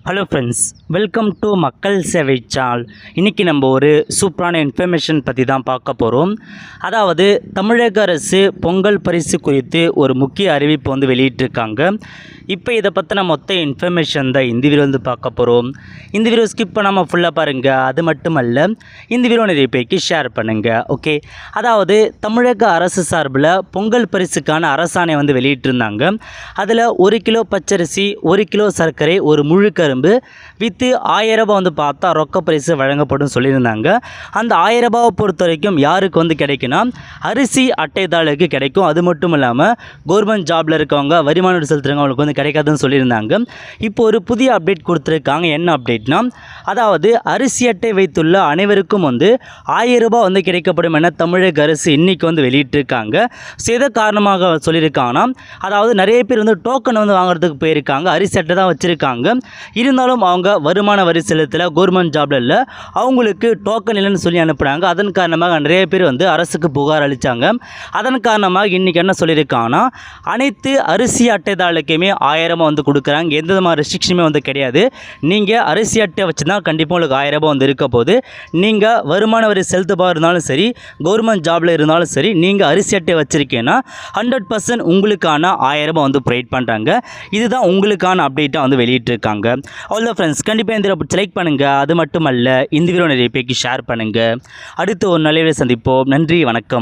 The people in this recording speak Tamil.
ஹலோ ஃப்ரெண்ட்ஸ், வெல்கம் டு மக்கள் சேவை சேனல். இன்றைக்கி நம்ம ஒரு சூப்பரான இன்ஃபர்மேஷன் பற்றி தான் பார்க்க போகிறோம். அதாவது தமிழக அரசு பொங்கல் பரிசு குறித்து ஒரு முக்கிய அறிவிப்பு வெளியிட்டிருக்காங்க. இப்போ இதை பற்றின மொத்த இன்ஃபர்மேஷன் தான் இந்த வீடியோ பார்க்க போகிறோம். இந்த வீடியோ ஸ்கிப் பண்ணாமல் ஃபுல்லாக பாருங்கள். அது மட்டுமல்ல, இந்த வீடியோ நிறைய பேருக்கு ஷேர் பண்ணுங்கள். ஓகே, அதாவது தமிழக அரசு சார்பில் பொங்கல் பரிசுக்கான அரசாணை வெளியிட்டிருந்தாங்க. அதில் 1 கிலோ பச்சரிசி, 1 கிலோ சர்க்கரை, ஒரு முழு கரும்பு விற்று 1000 ரூபாய் பார்த்தா ரொக்க பரிசு வழங்கப்படும் சொல்லியிருந்தாங்க. அந்த 1000 ரூபாவை பொறுத்த வரைக்கும் யாருக்கு கிடைக்குன்னா அரிசி அட்டைதாளுக்கு கிடைக்கும். அது மட்டும் இல்லாமல் கவர்மெண்ட் ஜாபில் இருக்கவங்க, வருமான வரி செலுத்துறவங்க அவங்களுக்கு கிடைக்காதுன்னு சொல்லியிருந்தாங்க. இப்போ ஒரு புதிய அப்டேட் கொடுத்துருக்காங்க. என்ன அப்டேட்னா, அதாவது அரிசி அட்டை வைத்துள்ள அனைவருக்கும் 1000 ரூபாய் கிடைக்கப்படும் என தமிழக அரசு இன்னைக்கு வெளியிட்டிருக்காங்க. ஸோ இதை காரணமாக சொல்லியிருக்காங்கன்னா, அதாவது நிறைய பேர் டோக்கன் வாங்குறதுக்கு போயிருக்காங்க, அரிசி அட்டை தான் வச்சுருக்காங்க. இருந்தாலும் அவங்க வருமான வரி செலுத்தல, கவர்மெண்ட் ஜாப்ல இல்லை, அவங்களுக்கு டோக்கன் இல்லைன்னு சொல்லி அனுப்புனாங்க. அதன் காரணமாக நிறைய பேர் அரசுக்கு புகார் அளித்தாங்க. அதன் காரணமாக இன்றைக்கி என்ன சொல்லியிருக்காங்கன்னா, அனைத்து அரிசி அட்டைதாளுக்குமே 1000 ரூபாய் கொடுக்குறாங்க. எந்த விதமான ரெஸ்ட்ரிக்ஷனுமே கிடையாது. நீங்கள் அரிசி அட்டை வச்சு தான் கண்டிப்பாக உங்களுக்கு 1000 ரூபாய் இருக்க போது. நீங்கள் வருமான வரி செலுத்துபவராக இருந்தாலும் சரி, கவர்மெண்ட் ஜாபில் இருந்தாலும் சரி, நீங்கள் அரிசி அட்டை வச்சுருக்கீங்கன்னா 100% உங்களுக்கான 1000 ரூபாய் ப்ரொவைட் பண்ணுறாங்க. இதுதான் உங்களுக்கான அப்டேட்டாக வெளியிட்டிருக்காங்க. அவ்வளோ ஃப்ரெண்ட்ஸ், கண்டிப்பாக இந்த வீடியோ லைக் பண்ணுங்கள். அது மட்டுமல்ல, இந்த வீடியோ நிறைய பேருக்கு ஷேர் பண்ணுங்கள். அடுத்து ஒரு நல்ல வீடியோ சந்திப்போம். நன்றி, வணக்கம்.